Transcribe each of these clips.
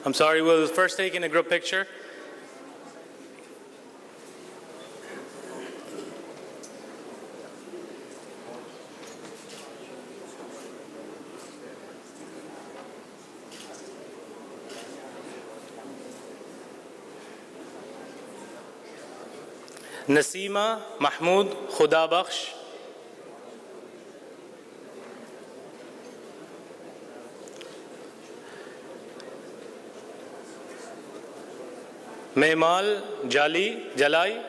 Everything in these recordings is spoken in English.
I'm sorry, we'll first take in a group picture. Nasima Mahmood Khudabakhsh. Mehmal Jalai.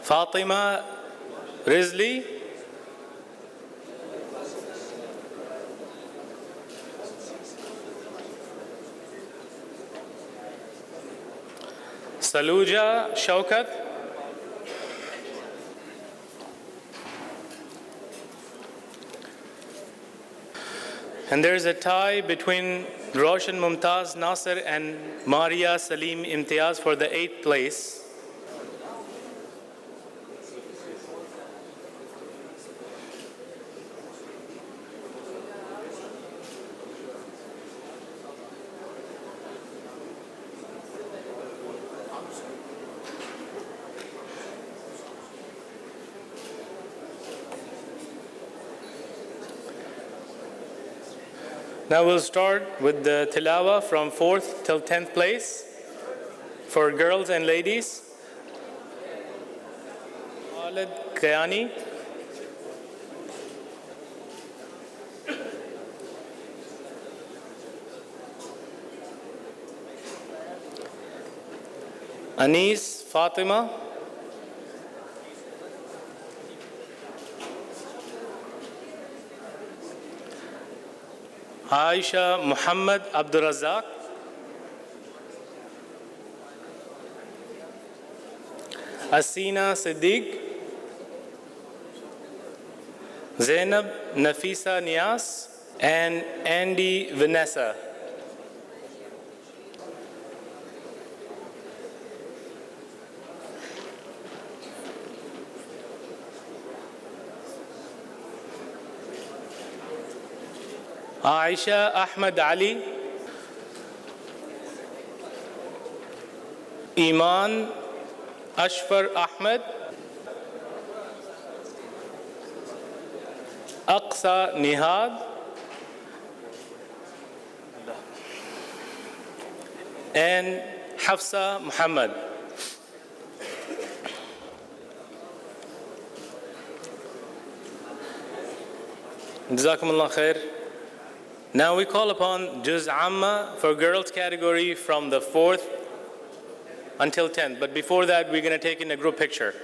Fatima Rizli. Saluja Shaukat. And there's a tie between Roshan Mumtaz Nasir and Maria Salim Imtiaz for the 8th place. Now we'll start with the tilawa from 4th till 10th place for girls and ladies. Khalid Kayani. Anis Fatima. Aisha Muhammad Abdul Razak. Asina Siddiq. Zainab Nafisa Nias and Andy Vanessa. Aisha Ahmed Ali. Iman Ashfar Ahmed. Aqsa Nihad. And Hafsa Muhammad. Jazakumullah khair. Now we call upon Juz Amma for girls category from the 4th until 10th. But before that, we're going to take in a group picture.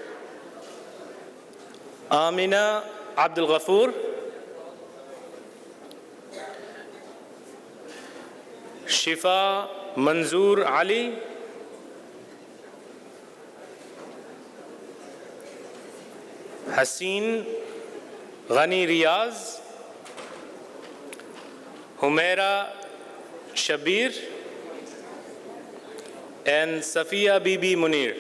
Amina Abdul Ghafoor. Shifa Manzoor Ali. Haseen Ghani Riyaz. Humaira Shabir and Safiya Bibi Munir.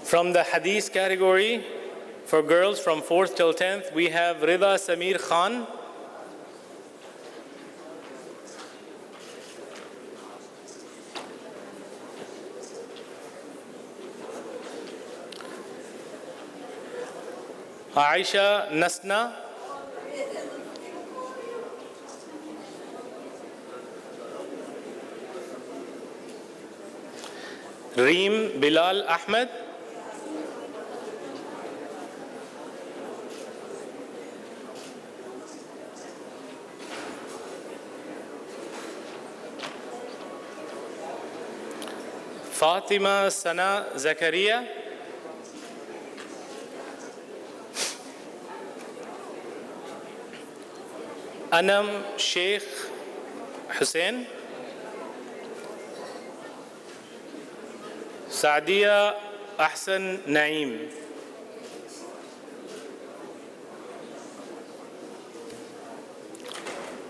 From the Hadith category for girls from 4th till 10th, we have Rida Samir Khan. Aisha Nasna. Reem Bilal Ahmed. Fatima Sana Zakaria. Anam Sheikh Hussain. Saadia Ahsan Naeem.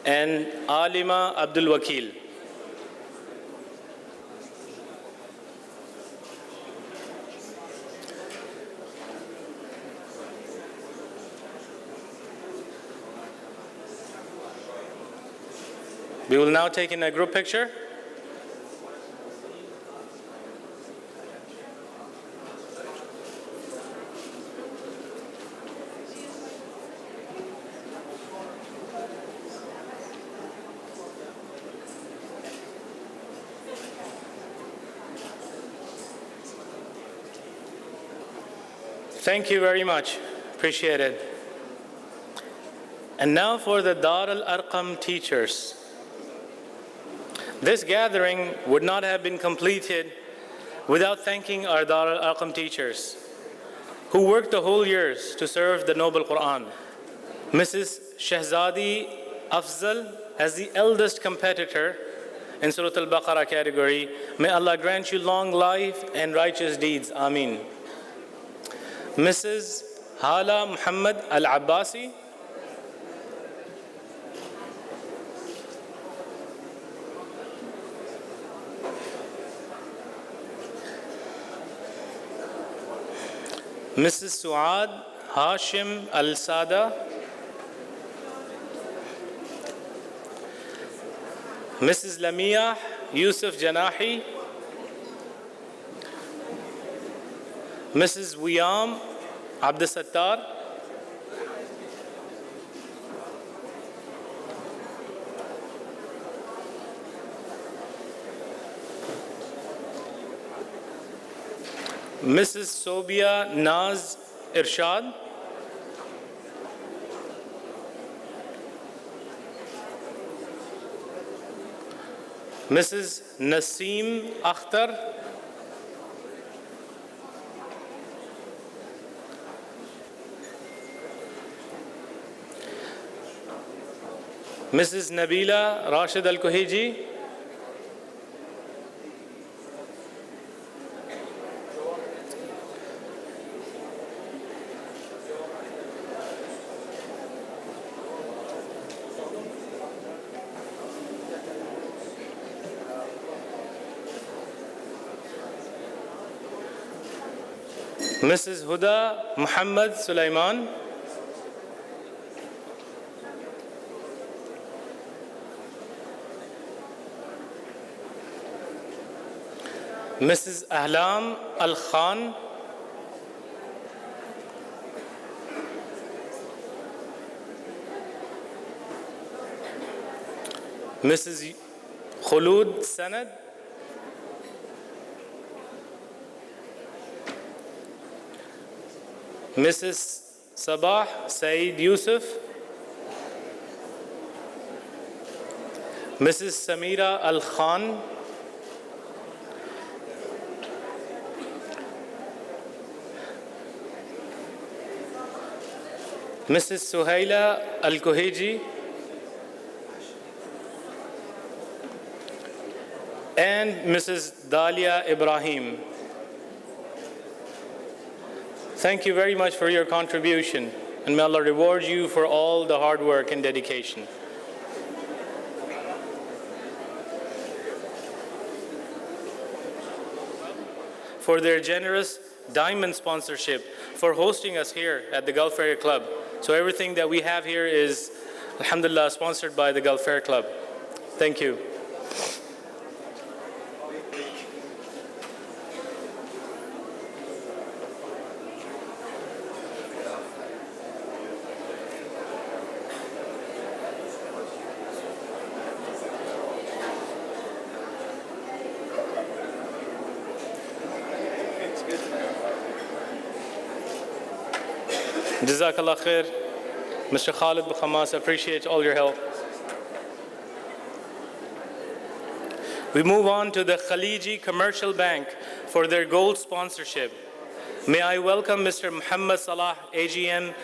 And Alima Abdul Wakil. We will now take in a group picture. Thank you very much. Appreciate it. And now for the Dar al-Arqam teachers. This gathering would not have been completed without thanking our Dar al-Arqam teachers who worked the whole years to serve the Noble Quran. Mrs. Shahzadi Afzal, as the eldest competitor in Surah Al-Baqarah category, may Allah grant you long life and righteous deeds. Ameen. Mrs. Hala Muhammad Al-Abbasi, Mrs. Suad Hashim Al-Sada, Mrs. Lamia Yusuf Janahi, Mrs. Wiyam Abdusattar, Mrs. Sobia Naz Irshad, Mrs. Naseem Akhtar, Mrs. Nabila Rashid Al-Kuhiji, Mrs. Huda Muhammad Sulaiman, Mrs. Ahlam Al-Khan, Mrs. Khulud Sanad, Mrs. Sabah Saeed Yusuf, Mrs. Samira Al-Khan, Mrs. Suhaila Al-Kuhiji, and Mrs. Dalia Ibrahim. Thank you very much for your contribution, and may Allah reward you for all the hard work and dedication. For their generous diamond sponsorship, for hosting us here at the Gulf Area Club. So everything that we have here is, alhamdulillah, sponsored by the Gulf Area Club. Thank you. Jazakallah khair. Mr. Khalid Bukhamas, appreciate all your help. We move on to the Khaliji Commercial Bank for their gold sponsorship. May I welcome Mr. Muhammad Salah, AGM,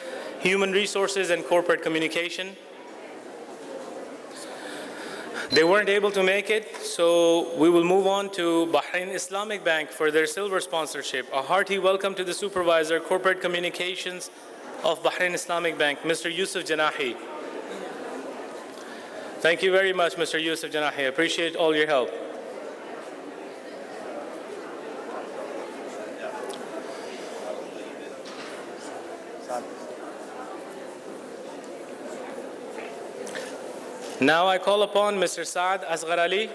Human Resources and Corporate Communication. They weren't able to make it, so we will move on to Bahrain Islamic Bank for their silver sponsorship. A hearty welcome to the Supervisor, Corporate Communications of Bahrain Islamic Bank, Mr. Yusuf Janahi. Thank you very much, Mr. Yusuf Janahi. I appreciate all your help. Now I call upon Mr. Saad Asghar Ali,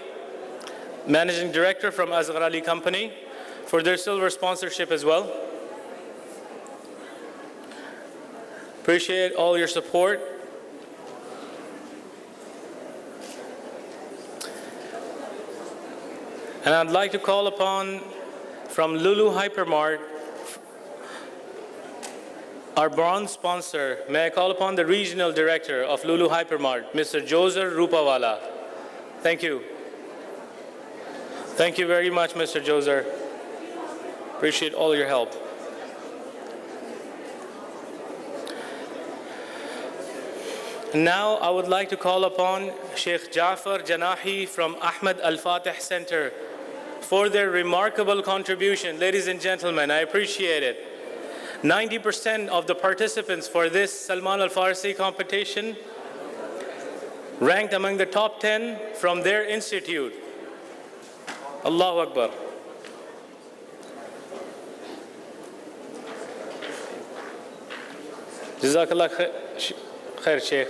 Managing Director from Asghar Ali Company, for their silver sponsorship as well. Appreciate all your support. And I'd like to call upon from Lulu Hypermart, our bronze sponsor. May I call upon the Regional Director of Lulu Hypermart, Mr. Joser Rupawala. Thank you. Thank you very much, Mr. Joser. Appreciate all your help. Now I would like to call upon Sheikh Jafar Janahi from Ahmed Al-Fatih Center for their remarkable contribution. Ladies and gentlemen, I appreciate it. 90% of the participants for this Salman AlFarsi competition ranked among the top 10 from their institute. Allahu Akbar. Jazakallah khair, Sheikh.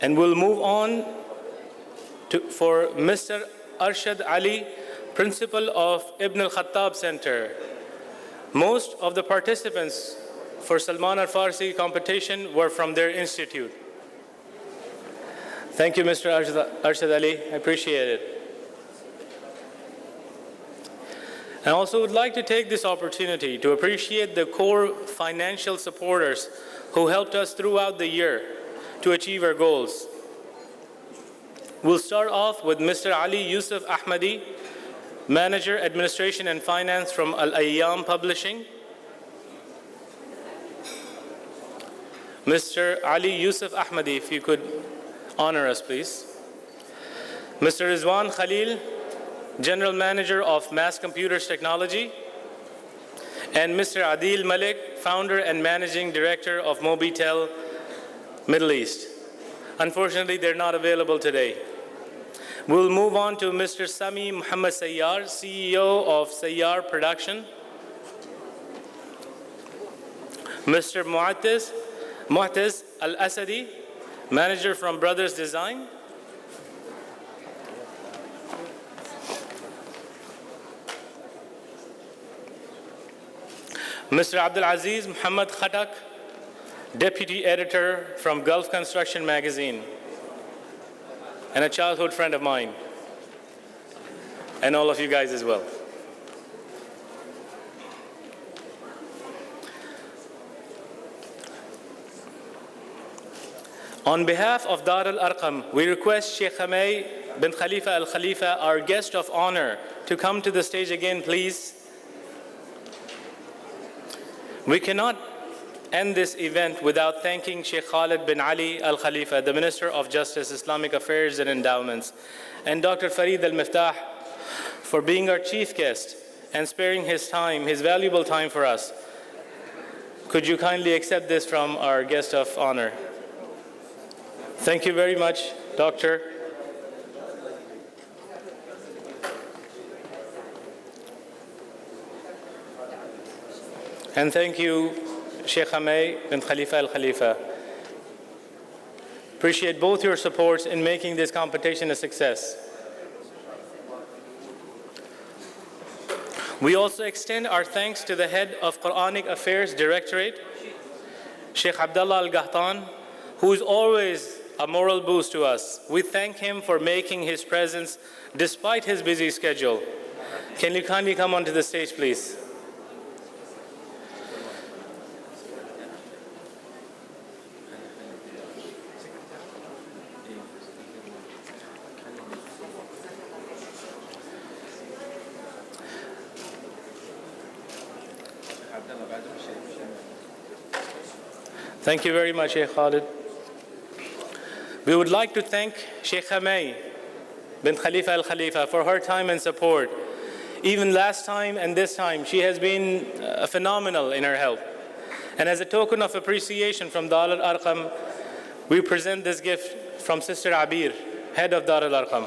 And we'll move on for Mr. Arshad Ali, Principal of Ibn al-Khattab Center. Most of the participants for Salman Al-Farsi competition were from their institute. Thank you, Mr. Arshad Ali. I appreciate it. I also would like to take this opportunity to appreciate the core financial supporters who helped us throughout the year to achieve our goals. We'll start off with Mr. Ali Yusuf Ahmadi, Manager, Administration and Finance from Al-Ayyam Publishing. Mr. Ali Yusuf Ahmadi, if you could honor us, please. Mr. Rizwan Khalil, General Manager of Mass Computers Technology. And Mr. Adil Malik, Founder and Managing Director of Mobitel Middle East. Unfortunately, they're not available today. We'll move on to Mr. Sami Muhammad Sayyar, CEO of Sayyar Production. Mr. Mu'taz Al-Asadi, Manager from Brothers Design. Mr. Abdul Aziz Muhammad Khatak, Deputy Editor from Gulf Construction Magazine, and a childhood friend of mine, and all of you guys as well. On behalf of Dar al-Arqam, we request Sheikh Hamay bin Khalifa al-Khalifa, our guest of honor, to come to the stage again, please. We cannot end this event without thanking Sheikh Khalid bin Ali al-Khalifa, the Minister of Justice, Islamic Affairs and Endowments, and Dr. Farid al-Miftah for being our chief guest and sparing his time, his valuable time for us. Could you kindly accept this from our guest of honor? Thank you very much, Doctor. And thank you, Sheikh Hamay bin Khalifa al-Khalifa. Appreciate both your supports in making this competition a success. We also extend our thanks to the head of Quranic Affairs Directorate, Sheikh Abdullah Al-Gahtan, who is always a moral boost to us. We thank him for making his presence despite his busy schedule. Can you kindly come onto the stage, please? Thank you very much, Sheikh Khalid. We would like to thank Sheikh Hamay bin Khalifa al-Khalifa for her time and support. Even last time and this time, she has been phenomenal in her help. And as a token of appreciation from Dar al-Arqam, we present this gift from Sister Abir, head of Dar al-Arqam.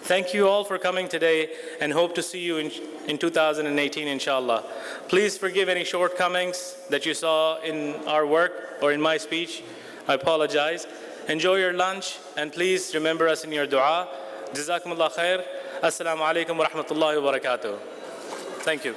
Thank you all for coming today and hope to see you in 2018, inshallah. Please forgive any shortcomings that you saw in our work or in my speech. I apologize. Enjoy your lunch, and please remember us in your dua. Jazakumullah khair. Assalamu alaikum wa rahmatullahi wa barakatuh. Thank you.